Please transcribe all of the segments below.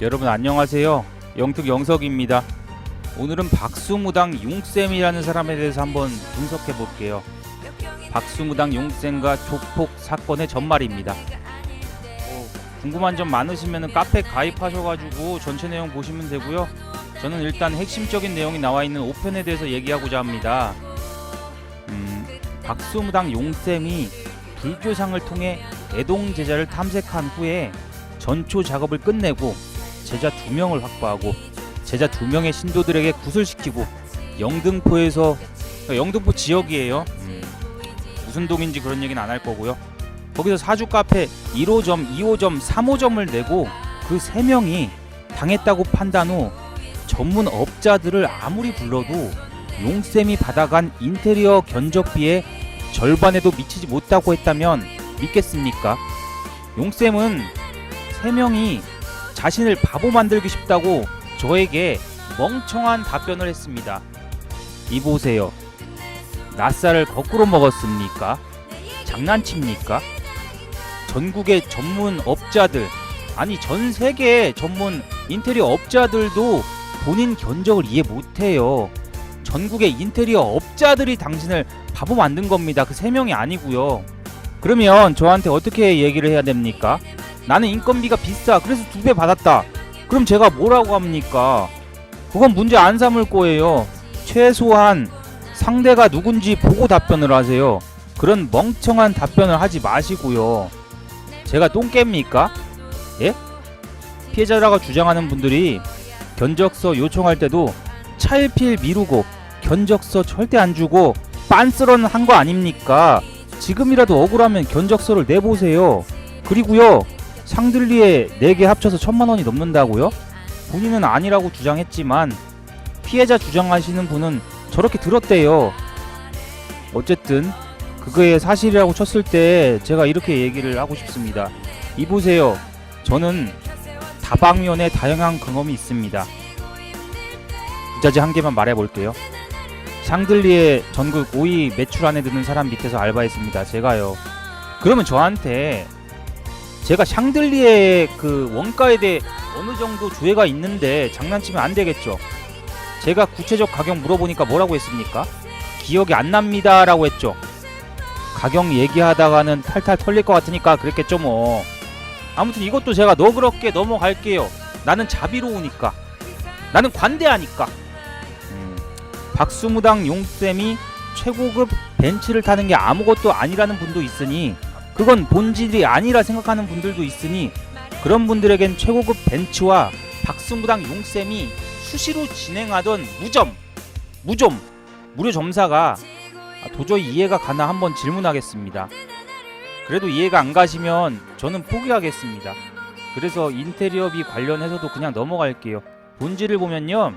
여러분 안녕하세요. 영특 영석입니다. 오늘은 박수무당 용쌤이라는 사람에 대해서 한번 분석해 볼게요. 박수무당 용쌤과 조폭 사건의 전말입니다. 궁금한 점 많으시면 카페 가입하셔가지고 전체 내용 보시면 되고요. 저는 일단 핵심적인 내용이 나와 있는 5편에 대해서 얘기하고자 합니다. 박수무당 용쌤이 불교상을 통해 애동제자를 탐색한 후에 전초 작업을 끝내고 제자 2명을 확보하고 제자 2명의 신도들에게 구슬시키고 영등포에서, 영등포 지역이에요. 무슨 동인지 그런 얘기는 안 할 거고요. 거기서 사주 카페 1호점, 2호점, 3호점을 내고 그 3명이 당했다고 판단 후 전문 업자들을 아무리 불러도 용쌤이 받아간 인테리어 견적비의 절반에도 미치지 못하고 했다면 믿겠습니까? 용쌤은 3명이 자신을 바보 만들기 싶다고 저에게 멍청한 답변을 했습니다. 이보세요. 낫살을 거꾸로 먹었습니까? 장난칩니까? 전국의 전문 업자들, 아니 전 세계 전문 인테리어 업자들도 본인 견적을 이해 못해요. 전국의 인테리어 업자들이 당신을 바보 만든 겁니다. 그 3명이 아니고요. 그러면 저한테 어떻게 얘기를 해야 됩니까? 나는 인건비가 비싸, 그래서 2배 받았다. 그럼 제가 뭐라고 합니까? 그건 문제 안 삼을 거예요. 최소한 상대가 누군지 보고 답변을 하세요. 그런 멍청한 답변을 하지 마시고요. 제가 똥깹니까? 예? 피해자라고 주장하는 분들이 견적서 요청할 때도 차일피일 미루고 견적서 절대 안 주고 빤스런 한 거 아닙니까? 지금이라도 억울하면 견적서를 내보세요. 그리고요, 샹들리에 4개 합쳐서 1000만원이 넘는다고요? 본인은 아니라고 주장했지만 피해자 주장하시는 분은 저렇게 들었대요. 어쨌든 그거에 사실이라고 쳤을 때 제가 이렇게 얘기를 하고 싶습니다. 이보세요. 저는 다방면에 다양한 경험이 있습니다. 부자재 한 개만 말해볼게요. 샹들리에 전국 5위 매출 안에 드는 사람 밑에서 알바했습니다. 제가요. 그러면 저한테 제가 샹들리에 그 원가에 대해 어느 정도 조회가 있는데 장난치면 안 되겠죠. 제가 구체적 가격 물어보니까 뭐라고 했습니까? 기억이 안 납니다 라고 했죠. 가격 얘기하다가는 탈탈 털릴 것 같으니까 그랬겠죠 뭐. 아무튼 이것도 제가 너그럽게 넘어갈게요. 나는 자비로우니까, 나는 관대하니까. 박수무당 용쌤이 최고급 벤츠를 타는 게 아무것도 아니라는 분도 있으니, 그건 본질이 아니라 생각하는 분들도 있으니, 그런 분들에겐 최고급 벤츠와 박수무당 용쌤이 수시로 진행하던 무료 점사가 도저히 이해가 가나 한번 질문하겠습니다. 그래도 이해가 안 가시면 저는 포기하겠습니다. 그래서 인테리어비 관련해서도 그냥 넘어갈게요. 본질을 보면요,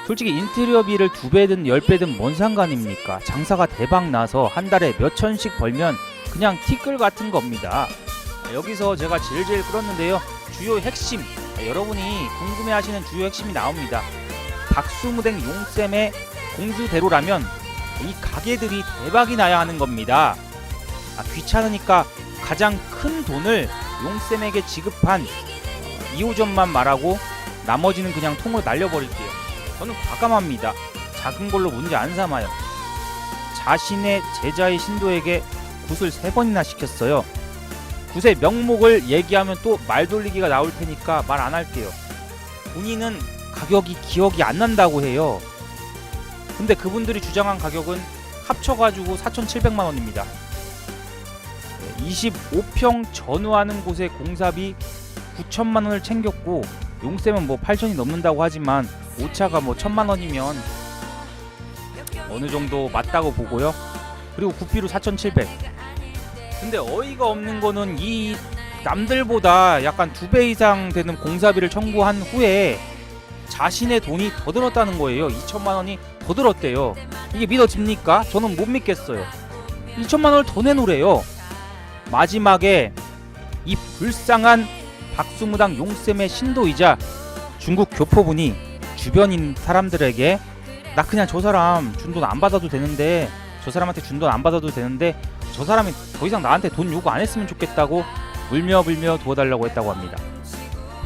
솔직히 인테리어비를 2배든 10배든 뭔 상관입니까? 장사가 대박 나서 한 달에 몇 천씩 벌면 그냥 티끌 같은 겁니다. 여기서 제가 질질 끌었는데요, 주요 핵심, 여러분이 궁금해하시는 주요 핵심이 나옵니다. 박수무당 용쌤의 공수대로라면 이 가게들이 대박이 나야 하는 겁니다. 귀찮으니까 가장 큰 돈을 용쌤에게 지급한 2호점만 말하고 나머지는 그냥 통으로 날려버릴게요. 저는 과감합니다. 작은 걸로 문제 안 삼아요. 자신의 제자의 신도에게 굿을 3번이나 시켰어요. 굿의 명목을 얘기하면 또 말 돌리기가 나올 테니까 말 안 할게요. 본인은 가격이 기억이 안 난다고 해요. 근데 그분들이 주장한 가격은 합쳐가지고 4,700만원입니다. 25평 전후하는 곳에 공사비 9천만원을 챙겼고, 용쌤은 뭐 8천이 넘는다고 하지만 오차가 뭐 1000만원이면 어느 정도 맞다고 보고요. 그리고 굿비로 4,700. 근데 어이가 없는 거는 이 남들보다 약간 2배 이상 되는 공사비를 청구한 후에 자신의 돈이 더 들었다는 거예요. 2천만원이 더 들었대요. 이게 믿어집니까? 저는 못 믿겠어요. 2천만원을 더 내놓으래요. 마지막에 이 불쌍한 박수무당 용쌤의 신도이자 중국 교포분이 주변인 사람들에게 나 그냥 저 사람 준 돈 안 받아도 되는데, 저 사람한테 준 돈 안 받아도 되는데 저 사람이 더 이상 나한테 돈 요구 안 했으면 좋겠다고 울며불며 도와달라고 했다고 합니다.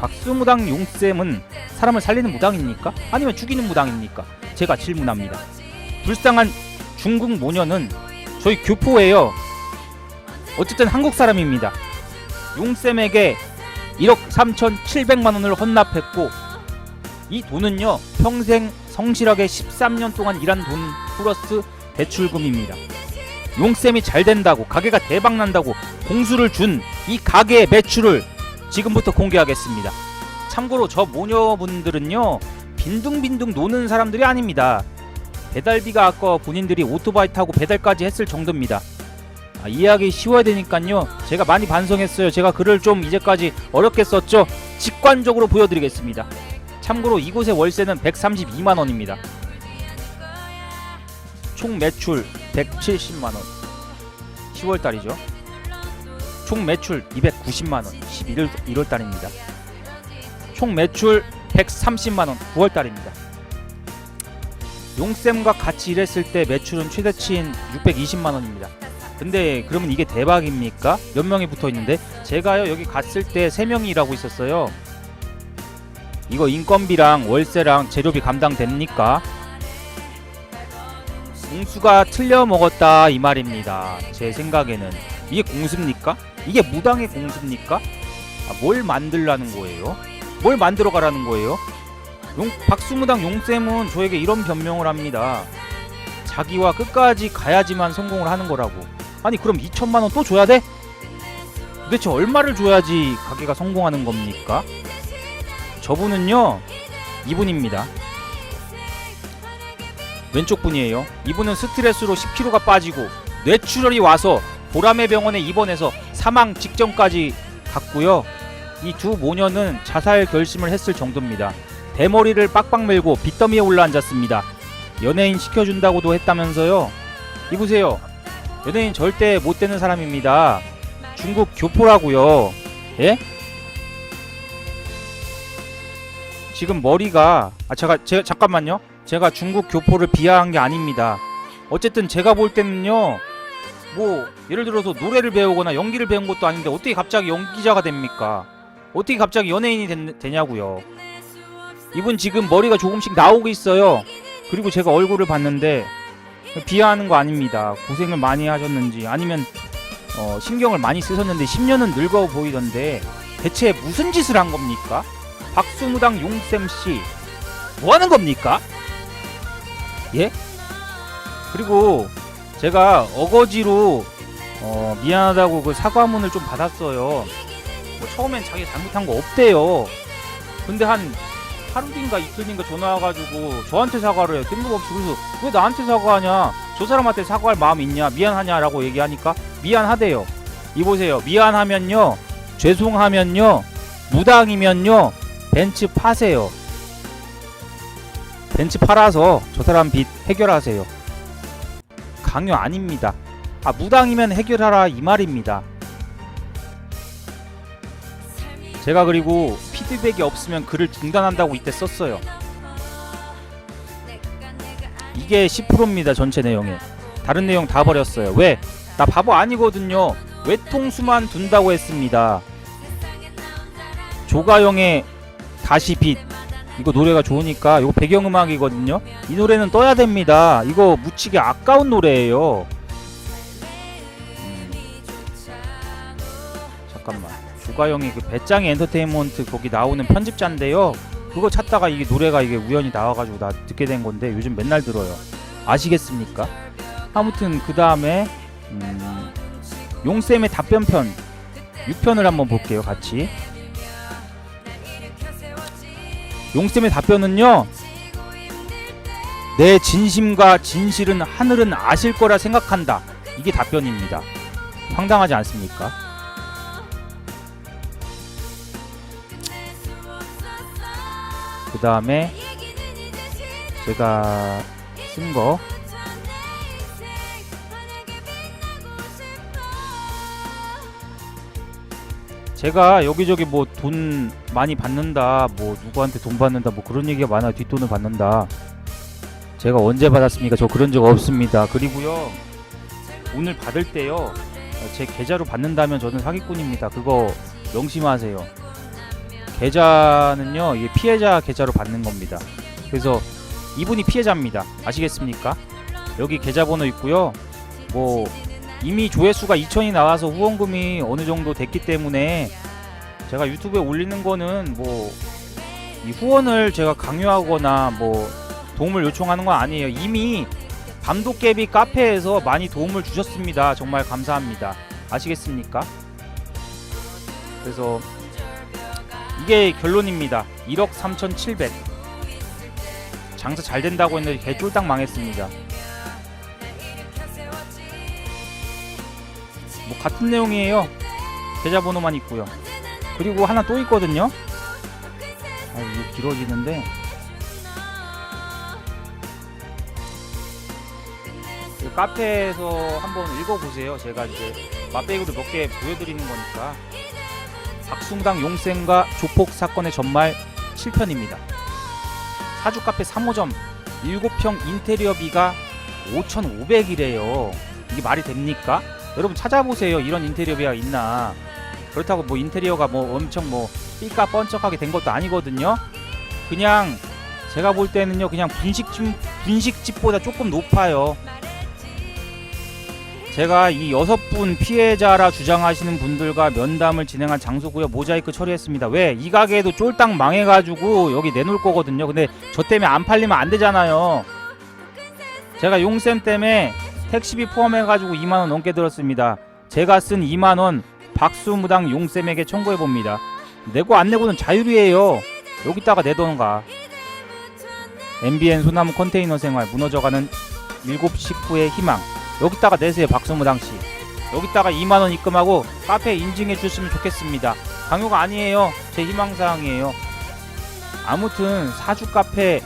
박수무당 용쌤은 사람을 살리는 무당입니까? 아니면 죽이는 무당입니까? 제가 질문합니다. 불쌍한 중국 모녀는 저희 교포예요. 어쨌든 한국 사람입니다. 용쌤에게 1억 3,700만원을 헌납했고 이 돈은요 평생 성실하게 13년 동안 일한 돈 플러스 대출금입니다. 용쌤이 잘된다고 가게가 대박난다고 공수를 준 이 가게의 매출을 지금부터 공개하겠습니다. 참고로 저 모녀분들은요 빈둥빈둥 노는 사람들이 아닙니다. 배달비가 아까워 본인들이 오토바이 타고 배달까지 했을 정도입니다. 이해하기 쉬워야 되니까요 제가 많이 반성했어요. 제가 글을 좀 이제까지 어렵게 썼죠. 직관적으로 보여드리겠습니다. 참고로 이곳의 월세는 132만원입니다. 총 매출 170만원 10월달이죠. 총 매출 290만원 11월달입니다. 총 매출 130만원 9월달입니다. 용쌤과 같이 일했을 때 매출은 최대치인 620만원입니다. 근데 그러면 이게 대박입니까? 몇 명이 붙어있는데 제가요 여기 갔을 때 3명이 일하고 있었어요. 이거 인건비랑 월세랑 재료비 감당됩니까? 공수가 틀려 먹었다 이 말입니다. 제 생각에는 이게 공수입니까? 이게 무당의 공수입니까? 뭘 만들라는 거예요? 뭘 만들어 가라는 거예요? 박수무당 용쌤은 저에게 이런 변명을 합니다. 자기와 끝까지 가야지만 성공을 하는 거라고. 아니 그럼 2천만원 또 줘야 돼? 도대체 얼마를 줘야지 가게가 성공하는 겁니까? 저분은요 이분입니다. 왼쪽 분이에요. 이분은 스트레스로 10kg가 빠지고 뇌출혈이 와서 보라매 병원에 입원해서 사망 직전까지 갔고요. 이 두 모녀는 자살 결심을 했을 정도입니다. 대머리를 빡빡 밀고 빚더미에 올라앉았습니다. 연예인 시켜준다고도 했다면서요. 이보세요. 연예인 절대 못 되는 사람입니다. 중국 교포라고요. 예? 지금 머리가 잠깐만요. 제가 중국 교포를 비하한 게 아닙니다. 어쨌든 제가 볼 때는요 뭐 예를 들어서 노래를 배우거나 연기를 배운 것도 아닌데 어떻게 갑자기 연기자가 됩니까? 어떻게 갑자기 연예인이 되냐고요. 이분 지금 머리가 조금씩 나오고 있어요. 그리고 제가 얼굴을 봤는데 비하하는 거 아닙니다. 고생을 많이 하셨는지 아니면 신경을 많이 쓰셨는데 10년은 늙어 보이던데 대체 무슨 짓을 한 겁니까? 박수무당 용쌤씨 뭐하는 겁니까? 예? 그리고 제가 어거지로 미안하다고 그 사과문을 좀 받았어요. 뭐 처음엔 자기 잘못한 거 없대요. 근데 한 하루 뒤인가 이틀 뒤인가 전화 와가지고 저한테 사과를 해요. 뜬금없이. 그래서 왜 나한테 사과하냐, 저 사람한테 사과할 마음 있냐, 미안하냐라고 얘기하니까 미안하대요. 이보세요. 미안하면요, 죄송하면요, 무당이면요 벤츠 파세요. 벤츠 팔아서 저 사람 빚 해결하세요. 강요 아닙니다. 무당이면 해결하라 이 말입니다. 제가 그리고 피드백이 없으면 글을 중단한다고 이때 썼어요. 이게 10%입니다. 전체 내용에. 다른 내용 다 버렸어요. 왜? 나 바보 아니거든요. 외통수만 둔다고 했습니다. 조가영의 다시 빛, 이거 노래가 좋으니까 이거 배경음악이거든요. 이 노래는 떠야 됩니다. 이거 묻히기 아까운 노래예요. 잠깐만. 조가영이 그 배짱이 엔터테인먼트 거기 나오는 편집자인데요. 그거 찾다가 이게 노래가 이게 우연히 나와가지고 나 듣게 된 건데 요즘 맨날 들어요. 아시겠습니까? 아무튼 그 다음에 용쌤의 답변편 6편을 한번 볼게요. 같이. 용쌤의 답변은요, 내 진심과 진실은 하늘은 아실 거라 생각한다. 이게 답변입니다. 황당하지 않습니까? 그 다음에 제가 쓴 거, 제가 여기저기 뭐 돈 많이 받는다, 뭐 누구한테 돈 받는다, 뭐 그런 얘기가 많아요. 뒷돈을 받는다. 제가 언제 받았습니까? 저 그런 적 없습니다. 그리고요, 오늘 받을 때요, 제 계좌로 받는다면 저는 사기꾼입니다. 그거 명심하세요. 계좌는요 이게 피해자 계좌로 받는 겁니다. 그래서 이분이 피해자입니다. 아시겠습니까? 여기 계좌번호 있고요. 뭐 이미 조회수가 2천이 나와서 후원금이 어느 정도 됐기 때문에 제가 유튜브에 올리는 거는 뭐 이 후원을 제가 강요하거나 뭐 도움을 요청하는 건 아니에요. 이미 밤도깨비 카페에서 많이 도움을 주셨습니다. 정말 감사합니다. 아시겠습니까? 그래서 이게 결론입니다. 1억 3,700 장사 잘 된다고 했는데 개 쫄딱 망했습니다. 뭐 같은 내용이에요. 계좌번호만 있고요. 그리고 하나 또 있거든요. 아 이거 길어지는데 그 카페에서 한번 읽어보세요. 제가 이제 맛배기로 몇 개 보여드리는 거니까. 박수무당 용쌤과 조폭 사건의 전말 7편입니다. 사주 카페 3호점 7평 인테리어비가 5,500이래요. 이게 말이 됩니까? 여러분 찾아보세요. 이런 인테리어비가 있나. 그렇다고 뭐 인테리어가 뭐 엄청 뭐 삐까 번쩍하게 된 것도 아니거든요. 그냥 제가 볼 때는요 그냥 분식집보다 조금 높아요. 제가 이 6분 피해자라 주장하시는 분들과 면담을 진행한 장소고요. 모자이크 처리했습니다. 왜? 이 가게도 쫄딱 망해가지고 여기 내놓을 거거든요. 근데 저 때문에 안 팔리면 안 되잖아요. 제가 용쌤 때문에 택시비 포함해가지고 2만원 넘게 들었습니다. 제가 쓴 2만원 박수무당 용쌤에게 청구해봅니다. 내고 안 내고는 자율이에요. 여기다가 내던가. MBN 소나무 컨테이너 생활 무너져가는 7 식구의 희망. 여기다가 내세요. 박수무당씨. 여기다가 2만원 입금하고 카페 인증해 주셨으면 좋겠습니다. 강요가 아니에요. 제 희망사항이에요. 아무튼 사주 카페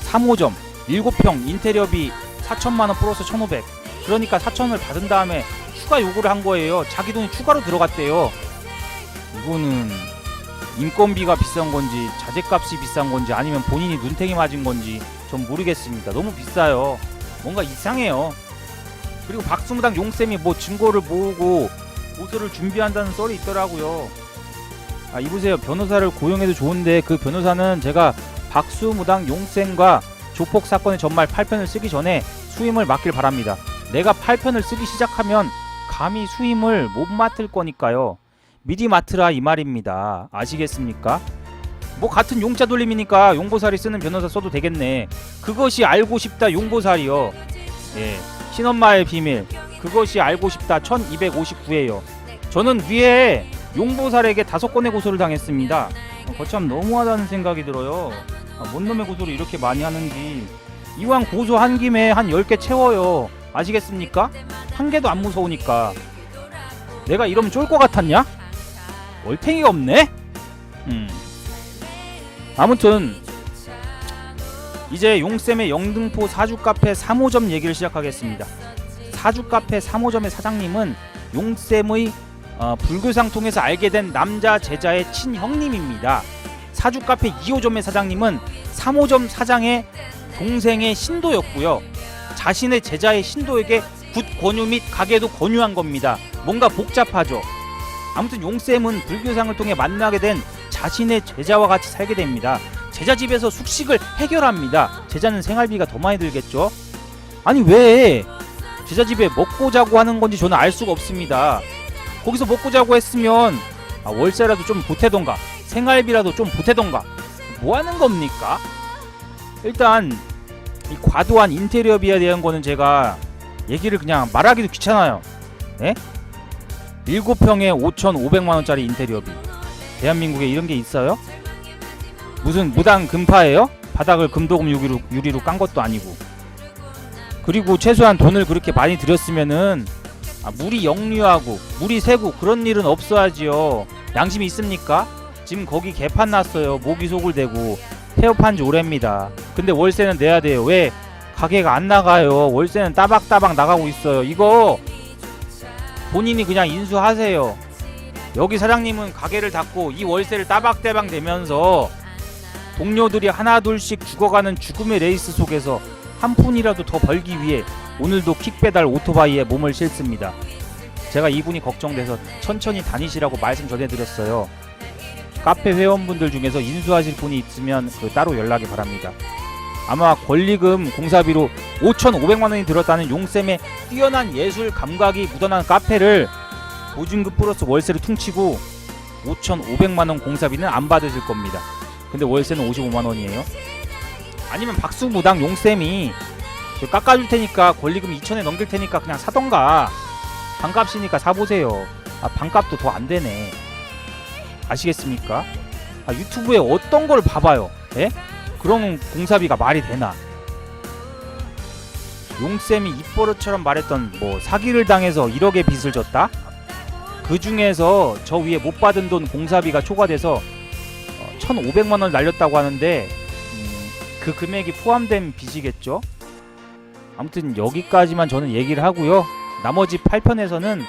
3호점 7평 인테리어비 4천만원 플러스 1,500. 그러니까 4천을 받은 다음에 추가 요구를 한 거예요. 자기 돈이 추가로 들어갔대요. 이거는 인건비가 비싼 건지 자재값이 비싼 건지 아니면 본인이 눈탱이 맞은 건지 전 모르겠습니다. 너무 비싸요. 뭔가 이상해요. 그리고 박수무당 용쌤이 뭐 증거를 모으고 고소를 준비한다는 썰이 있더라고요. 아 이보세요. 변호사를 고용해도 좋은데 그 변호사는 제가 박수무당 용쌤과 조폭 사건의 전말 8편을 쓰기 전에 수임을 맡길 바랍니다. 내가 8편을 쓰기 시작하면 감히 수임을 못 맡을 거니까요. 미리 맡으라 이 말입니다. 아시겠습니까? 뭐 같은 용자 돌림이니까 용보살이 쓰는 변호사 써도 되겠네. 그것이 알고 싶다 용보살이요. 예. 신엄마의 비밀 그것이 알고 싶다 1259예요. 저는 위에 용보살에게 5건의 고소를 당했습니다. 거참 너무하다는 생각이 들어요. 뭔 놈의 고소를 이렇게 많이 하는지. 이왕 고소한 김에 한 10개 채워요. 아시겠습니까? 한 개도 안 무서우니까. 내가 이러면 쫄 것 같았냐? 얼탱이가 없네? 아무튼 이제 용쌤의 영등포 사주카페 3호점 얘기를 시작하겠습니다. 사주카페 3호점의 사장님은 용쌤의 불교상 통해서 알게 된 남자 제자의 친형님입니다. 사주카페 2호점의 사장님은 3호점 사장의 동생의 신도였고요. 자신의 제자의 신도에게 굿 권유 및 가게도 권유한 겁니다. 뭔가 복잡하죠. 아무튼 용쌤은 불교상을 통해 만나게 된 자신의 제자와 같이 살게 됩니다. 제자 집에서 숙식을 해결합니다. 제자는 생활비가 더 많이 들겠죠. 아니 왜 제자 집에 먹고 자고 하는 건지 저는 알 수가 없습니다. 거기서 먹고 자고 했으면 월세라도 좀 보태던가 생활비라도 좀 보태던가 뭐 하는 겁니까? 일단 이 과도한 인테리어비에 대한 거는 제가 얘기를 그냥 말하기도 귀찮아요. 예? 7평에 5,500만원짜리 인테리어비. 대한민국에 이런 게 있어요? 무슨 무당 금파예요? 바닥을 금도금 유리로 깐 것도 아니고. 그리고 최소한 돈을 그렇게 많이 들였으면은 물이 역류하고 물이 새고 그런 일은 없어야지요. 양심이 있습니까? 지금 거기 개판 났어요. 모기 속을 대고 폐업한 지 오래입니다. 근데 월세는 내야 돼요. 왜? 가게가 안 나가요. 월세는 따박따박 나가고 있어요. 이거 본인이 그냥 인수하세요. 여기 사장님은 가게를 닫고 이 월세를 따박따박 내면서 동료들이 하나둘씩 죽어가는 죽음의 레이스 속에서 한 푼이라도 더 벌기 위해 오늘도 킥배달 오토바이에 몸을 싣습니다. 제가 이분이 걱정돼서 천천히 다니시라고 말씀 전해드렸어요. 카페 회원분들 중에서 인수하실 분이 있으면 따로 연락이 바랍니다. 아마 권리금 공사비로 5,500만원이 들었다는 용쌤의 뛰어난 예술 감각이 묻어난 카페를 보증금 플러스 월세를 퉁치고 5,500만원 공사비는 안 받으실 겁니다. 근데 월세는 55만원이에요. 아니면 박수무당 용쌤이 깎아줄 테니까 권리금 2천에 넘길 테니까 그냥 사던가. 반값이니까 사보세요. 반값도 더 안 되네. 아시겠습니까? 유튜브에 어떤 걸 봐봐요. 예? 그런 공사비가 말이 되나? 용쌤이 입버릇처럼 말했던 사기를 당해서 1억의 빚을 졌다? 그 중에서 저 위에 못 받은 돈 공사비가 초과돼서 1,500만원을 날렸다고 하는데 그 금액이 포함된 빚이겠죠? 아무튼 여기까지만 저는 얘기를 하고요. 나머지 8편에서는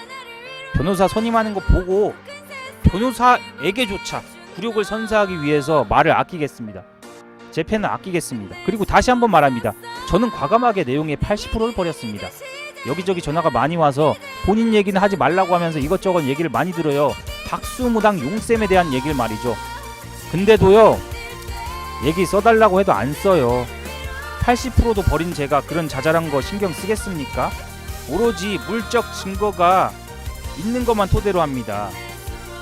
변호사 선임하는 거 보고 변호사에게조차 굴욕을 선사하기 위해서 말을 아끼겠습니다. 제 펜은 아끼겠습니다. 그리고 다시 한번 말합니다. 저는 과감하게 내용의 80%를 버렸습니다. 여기저기 전화가 많이 와서 본인 얘기는 하지 말라고 하면서 이것저것 얘기를 많이 들어요. 박수무당 용쌤에 대한 얘기를 말이죠. 근데도요, 얘기 써달라고 해도 안 써요. 80%도 버린 제가 그런 자잘한 거 신경 쓰겠습니까? 오로지 물적 증거가 있는 것만 토대로 합니다.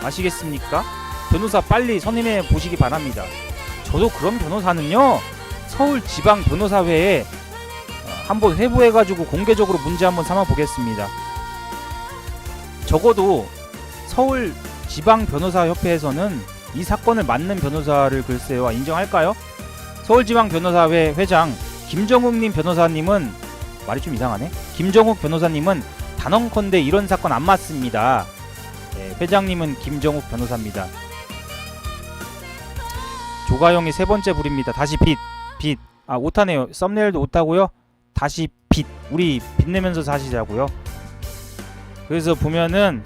아시겠습니까? 변호사 빨리 선임해 보시기 바랍니다. 저도 그런 변호사는요, 서울지방변호사회에 한번 회부해가지고 공개적으로 문제 한번 삼아 보겠습니다. 적어도 서울지방변호사협회에서는 이 사건을 맡는 변호사를 글쎄요 인정할까요? 서울지방변호사회 회장 김정욱님 변호사님은, 말이 좀 이상하네. 김정욱 변호사님은 단언컨대 이런 사건 안 맞습니다. 네, 회장님은 김정욱 변호사입니다. 조가영이 세 번째 불입니다. 다시 빛. 오타네요. 썸네일도 오타고요. 다시 빛. 우리 빛내면서 사시자고요. 그래서 보면은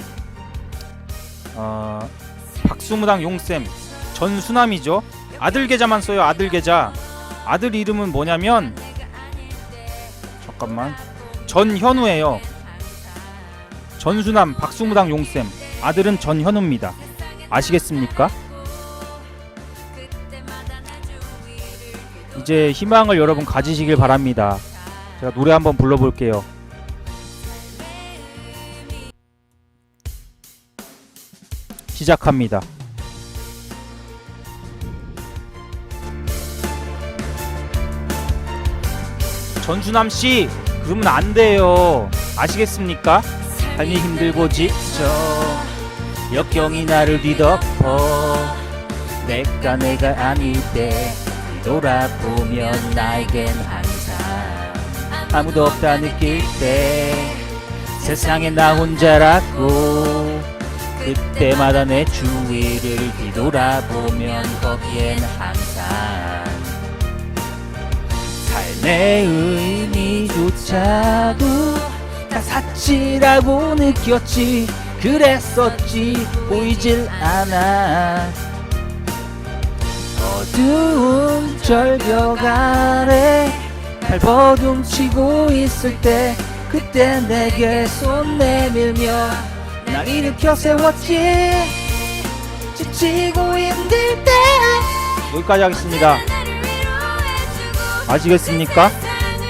박수무당 용쌤 전수남이죠. 아들 계좌만 써요. 아들 계좌. 아들 이름은 뭐냐면 잠깐만, 전현우예요. 전수남 박수무당 용쌤, 아들은 전현우입니다. 아시겠습니까? 이제 희망을 여러분 가지시길 바랍니다. 제가 노래 한번 불러볼게요. 시작합니다. 전수남씨, 그러면 안 돼요. 아시겠습니까? 삶이 힘들고 지쳐 역경이 나를 뒤덮어 내가 아닐 때 돌아보면 나에겐 항상 아무도 없다 느낄 때 세상에 나 혼자라고 그때마다 내 주위를 뒤돌아보면 거기엔 항상 삶의 의미조차도 다 사치라고 느꼈지. 그랬었지. 보이질 않아. 어두운 절벽 아래 발버둥치고 있을 때 그때 내게 손 내밀며 날 일으켜 세웠지. 지치고 힘들 때. 여기까지 하겠습니다. 아시겠습니까?